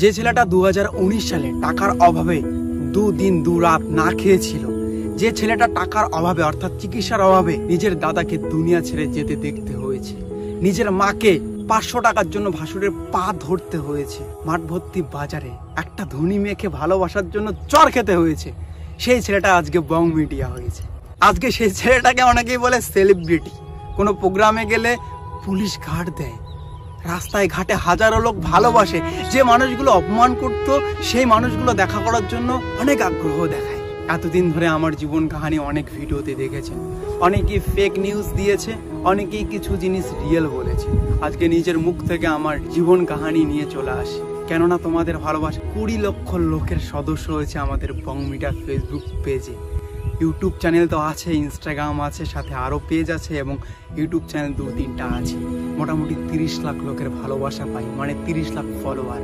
যে ছেলেটা 2019 সালে টাকার অভাবে দুদিন দুরাত না খেয়েছিল, যে ছেলেটা টাকার অভাবে অর্থাৎ চিকিৎসার অভাবে নিজের দাদাকে দুনিয়া ছেড়ে যেতে দেখতে হয়েছে, নিজের মাকে 500 টাকার জন্য ভাসুরের পা ধরতে হয়েছে, মাঠ ভর্তি বাজারে একটা ধনী মেয়েকে ভালোবাসার জন্য চর খেতে হয়েছে, সেই ছেলেটা আজকে বং মিডিয়া হয়েছে। আজকে সেই ছেলেটাকে অনেকেই বলে সেলিব্রিটি। কোনো প্রোগ্রামে গেলে পুলিশ ঘাট দেয়, রাস্তায় ঘাটে হাজারো লোক ভালোবাসে, যে মানুষগুলো অপমান করতো সেই মানুষগুলো দেখা করার জন্য অনেক আগ্রহ দেখায়। এতদিন ধরে আমার জীবন কাহিনী অনেক ভিডিওতে দেখেছেন, অনেকেই ফেক নিউজ দিয়েছে, অনেকেই কিছু জিনিস রিয়েল বলেছে। আজকে নিজের মুখ থেকে আমার জীবন কাহিনী নিয়ে চলে আসি, কেননা তোমাদের ভালোবাসা 20 লক্ষ লোকের সদস্য হয়েছে আমাদের বং মিডিয়া ফেসবুক পেজে। ইউটিউব চ্যানেল তো আছে, ইনস্টাগ্রাম আছে, সাথে আরও পেজ আছে এবং ইউটিউব চ্যানেল 2-3টা আছে। মোটামুটি 30 লাখ লোকের ভালোবাসা পাই, মানে 30 লাখ ফলোয়ার।